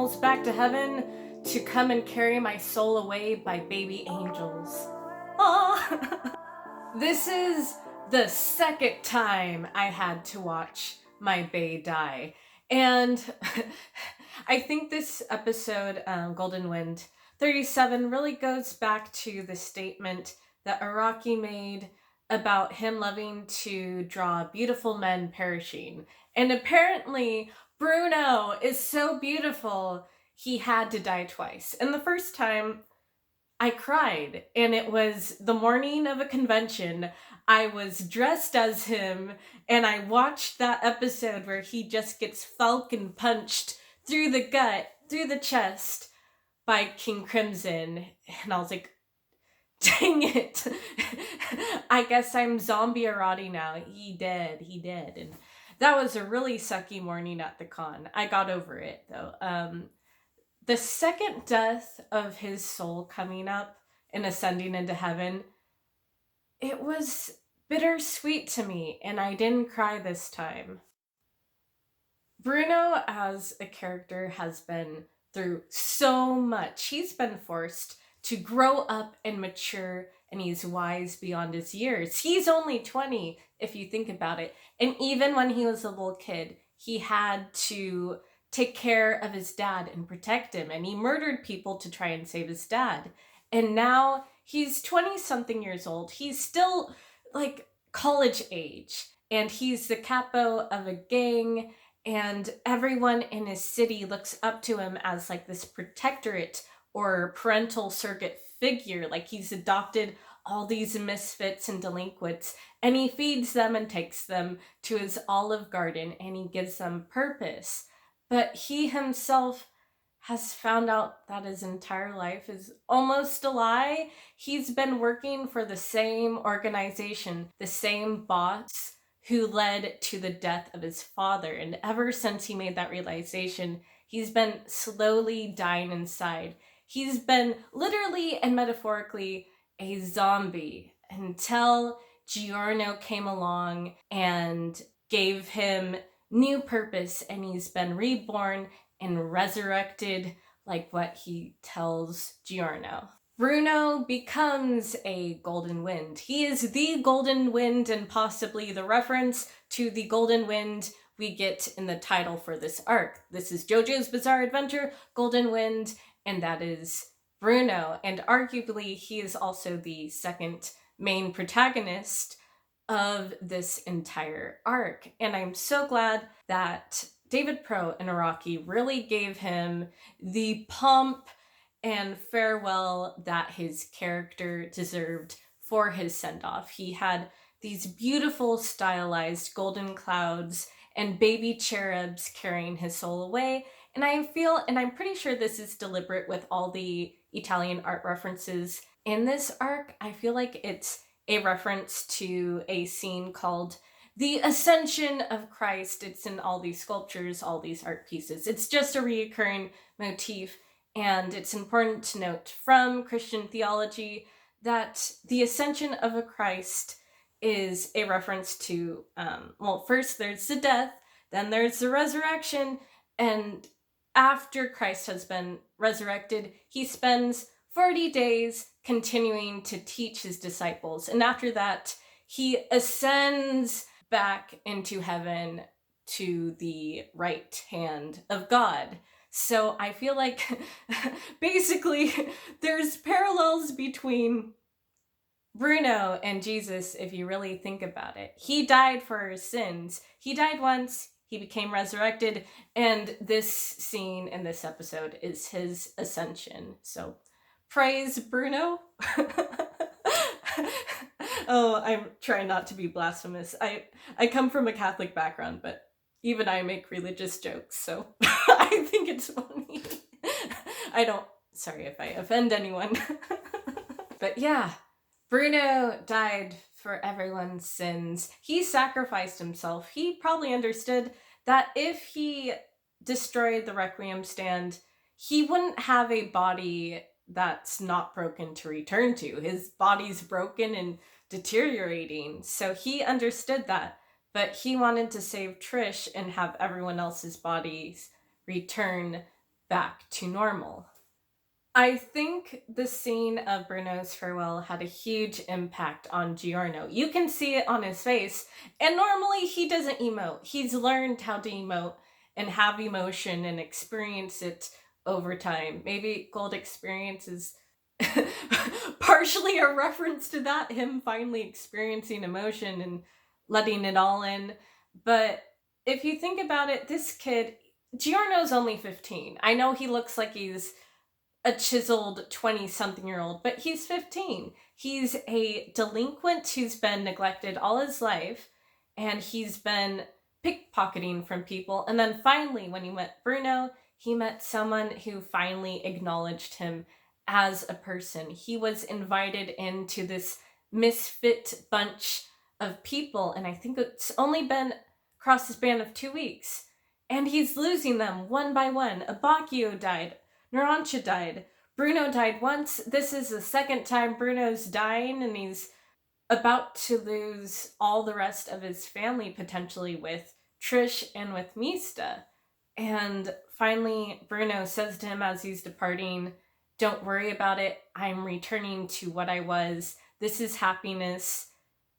souls back to heaven to come and carry my soul away by baby angels. Aww. This is the second time I had to watch my bae die. And I think this episode, Golden Wind 37, really goes back to the statement that Araki made about him loving to draw beautiful men perishing. And apparently, Bruno is so beautiful, he had to die twice. And the first time, I cried, and it was the morning of a convention. I was dressed as him, and I watched that episode where he just gets falcon punched through the gut, through the chest by King Crimson. And I was like, dang it. I guess I'm zombie-arati now. He did. And that was a really sucky morning at the con. I got over it, though. The second death of his soul coming up and ascending into heaven, it was bittersweet to me, and I didn't cry this time. Bruno as a character has been through so much. He's been forced to grow up and mature, and he's wise beyond his years. He's only 20, if you think about it. And even when he was a little kid, he had to take care of his dad and protect him, and he murdered people to try and save his dad. And now he's 20-something years old. He's still like college age, and he's the capo of a gang, and everyone in his city looks up to him as like this protectorate or parental surrogate figure. Like he's adopted all these misfits and delinquents, and he feeds them and takes them to his olive garden, and he gives them purpose. But he himself has found out that his entire life is almost a lie. He's been working for the same organization, the same boss who led to the death of his father. And ever since he made that realization, he's been slowly dying inside. He's been literally and metaphorically a zombie until Giorno came along and gave him new purpose, and he's been reborn and resurrected like what he tells Giorno. Bruno becomes a golden wind. He is the golden wind, and possibly the reference to the golden wind we get in the title for this arc. This is Jojo's Bizarre Adventure, Golden Wind, and that is Bruno. And arguably, he is also the second main protagonist of this entire arc. And I'm so glad that David Pro and Araki really gave him the pomp and farewell that his character deserved for his send-off. He had these beautiful stylized golden clouds and baby cherubs carrying his soul away. And I'm pretty sure this is deliberate with all the Italian art references in this arc. I feel like it's a reference to a scene called The Ascension of Christ. It's in all these sculptures, all these art pieces. It's just a reoccurring motif, and it's important to note from Christian theology that the ascension of a Christ is a reference to, first there's the death, then there's the resurrection, and after Christ has been resurrected, he spends 40 days continuing to teach his disciples. And after that, he ascends back into heaven to the right hand of God. So I feel like basically there's parallels between Bruno and Jesus if you really think about it. He died for our sins. He died once, he became resurrected, and this scene in this episode is his ascension. So praise Bruno. Oh, I'm trying not to be blasphemous. I come from a Catholic background, but even I make religious jokes, so I think it's funny. Sorry if I offend anyone. But yeah, Bruno died for everyone's sins. He sacrificed himself. He probably understood that if he destroyed the Requiem stand, he wouldn't have a body that's not broken to return to. His body's broken and deteriorating. So he understood that, but he wanted to save Trish and have everyone else's bodies return back to normal. I think the scene of Bruno's farewell had a huge impact on Giorno. You can see it on his face, and normally he doesn't emote. He's learned how to emote and have emotion and experience it over time. Maybe Gold Experience is partially a reference to that, him finally experiencing emotion and letting it all in. But if you think about it, this kid, Giorno's only 15. I know he looks like he's a chiseled 20-something-year-old, but he's 15. He's a delinquent who's been neglected all his life, and he's been pickpocketing from people. And then finally, when he met Bruno, he met someone who finally acknowledged him as a person. He was invited into this misfit bunch of people, and I think it's only been across the span of 2 weeks. And he's losing them one by one. Abacchio died. Narancha died. Bruno died once. This is the second time Bruno's dying, and he's about to lose all the rest of his family, potentially with Trish and with Mista. And finally, Bruno says to him as he's departing, "Don't worry about it. I'm returning to what I was. This is happiness,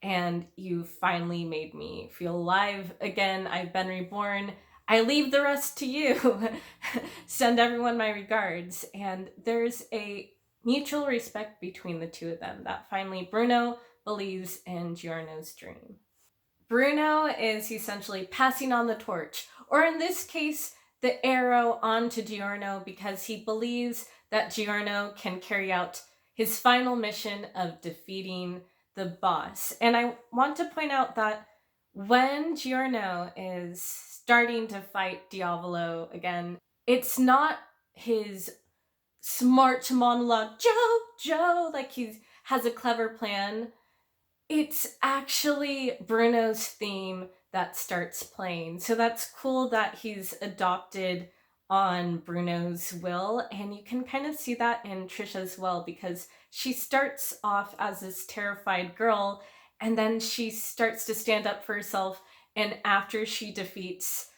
and you finally made me feel alive again. I've been reborn. I leave the rest to you. Send everyone my regards." And there's a mutual respect between the two of them that finally Bruno believes in Giorno's dream. Bruno is essentially passing on the torch, or in this case, the arrow onto Giorno, because he believes that Giorno can carry out his final mission of defeating the boss. And I want to point out that when Giorno is starting to fight Diavolo again, it's not his smart monologue, Jojo, like he has a clever plan. It's actually Bruno's theme that starts playing. So that's cool that he's adopted on Bruno's will, and you can kind of see that in Trisha as well, because she starts off as this terrified girl, and then she starts to stand up for herself, and after she defeats,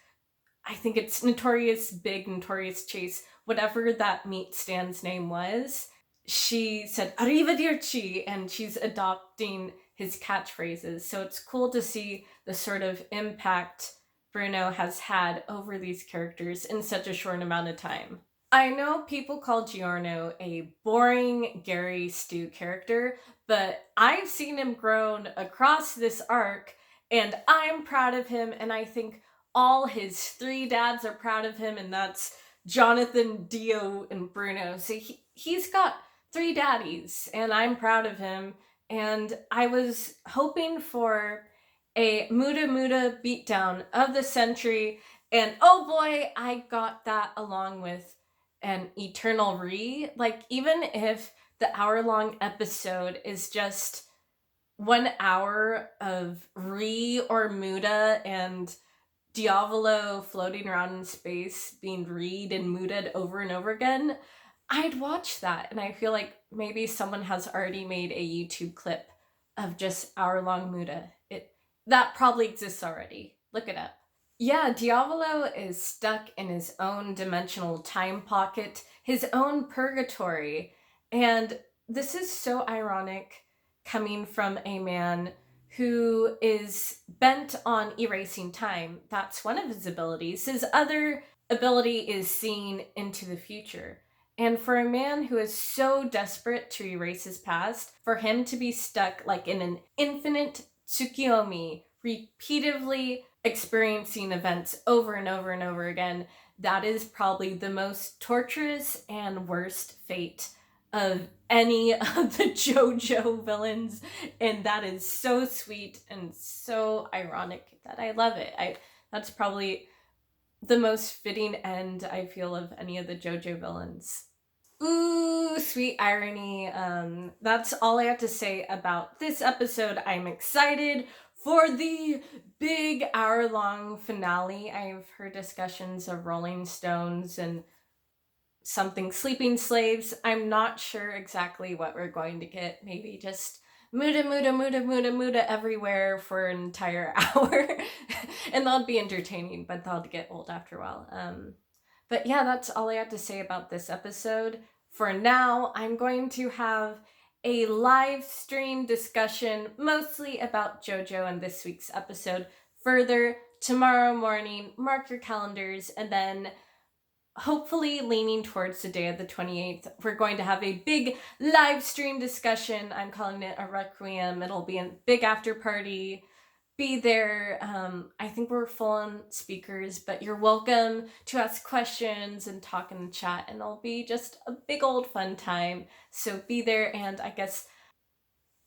I think it's Notorious Chase, whatever that meat stand's name was, she said "Arrivederci," and she's adopting his catchphrases. So it's cool to see the sort of impact Bruno has had over these characters in such a short amount of time. I know people call Giorno a boring Gary Stu character, but I've seen him grown across this arc, and I'm proud of him, and I think all his 3 dads are proud of him, and that's Jonathan, Dio, and Bruno. So he's got 3 daddies, and I'm proud of him. And I was hoping for a Muda beatdown of the century, and oh boy, I got that along with an eternal Like, even if the hour-long episode is just 1 hour of or Muda and Diavolo floating around in space being and Muda'd over and over again, I'd watch that. And I feel like maybe someone has already made a YouTube clip of just hour-long Muda. That probably exists already. Look it up. Yeah, Diavolo is stuck in his own dimensional time pocket, his own purgatory. And this is so ironic coming from a man who is bent on erasing time. That's one of his abilities. His other ability is seeing into the future. And for a man who is so desperate to erase his past, for him to be stuck like in an infinite Tsukiyomi, repeatedly experiencing events over and over and over again, that is probably the most torturous and worst fate of any of the Jojo villains, and that is so sweet and so ironic that I love it. That's probably the most fitting end, I feel, of any of the Jojo villains. Ooh, sweet irony. That's all I have to say about this episode. I'm excited for the big hour-long finale. I've heard discussions of Rolling Stones and something Sleeping Slaves. I'm not sure exactly what we're going to get. Maybe just Muda everywhere for an entire hour. And that'll be entertaining, but that'll get old after a while. But yeah, that's all I have to say about this episode. For now, I'm going to have a live stream discussion mostly about Jojo and this week's episode further tomorrow morning. Mark your calendars, and then hopefully leaning towards the day of the 28th, we're going to have a big live stream discussion. I'm calling it a Requiem. It'll be a big after party. Be there. I think we're full on speakers, but you're welcome to ask questions and talk in the chat, and it'll be just a big old fun time. So be there. And I guess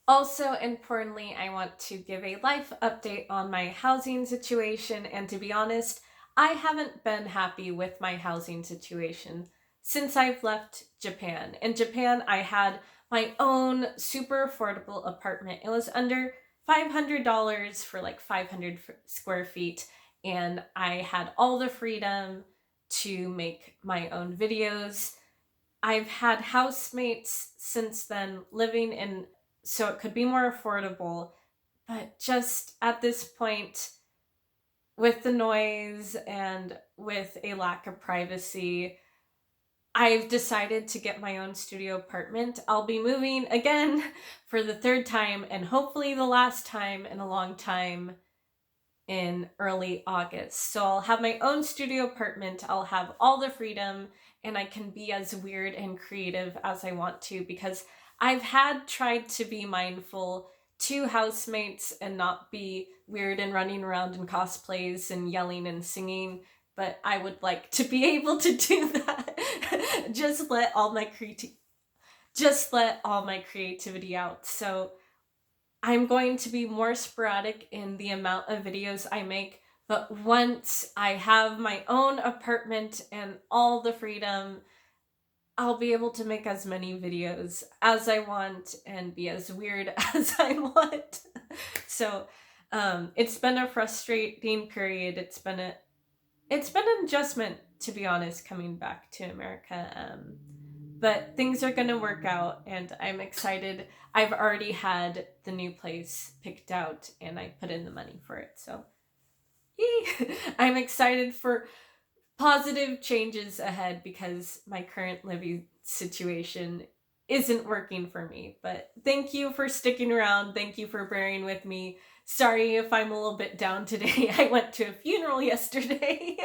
also importantly, I want to give a life update on my housing situation. And to be honest, I haven't been happy with my housing situation since I've left Japan. In Japan, I had my own super affordable apartment. It was under $500 for like 500 square feet, and I had all the freedom to make my own videos. I've had housemates since then living in, so it could be more affordable, but just at this point, with the noise and with a lack of privacy, I've decided to get my own studio apartment. I'll be moving again for the third time, and hopefully the last time in a long time, in early August. So I'll have my own studio apartment. I'll have all the freedom, and I can be as weird and creative as I want to, because I've tried to be mindful to housemates and not be weird and running around in cosplays and yelling and singing, but I would like to be able to do that. just let all my creativity out. So I'm going to be more sporadic in the amount of videos I make, but once I have my own apartment and all the freedom, I'll be able to make as many videos as I want and be as weird as I want. So it's been a frustrating period. It's been an adjustment, to be honest, coming back to America. But things are going to work out, and I'm excited. I've already had the new place picked out, and I put in the money for it. So yay! I'm excited for positive changes ahead, because my current living situation isn't working for me. But thank you for sticking around. Thank you for bearing with me. Sorry if I'm a little bit down today. I went to a funeral yesterday.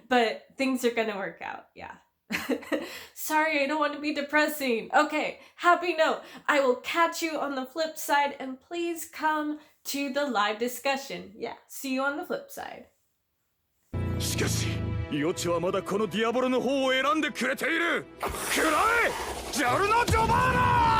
But things are gonna work out, yeah. Sorry, I don't want to be depressing. Okay, happy note. I will catch you on the flip side, and please come to the live discussion. Yeah, see you on the flip side. しかし、イオチはまだこのディアボロの方を選んでくれている。くらえ、ジョルノ・ジョバーナ！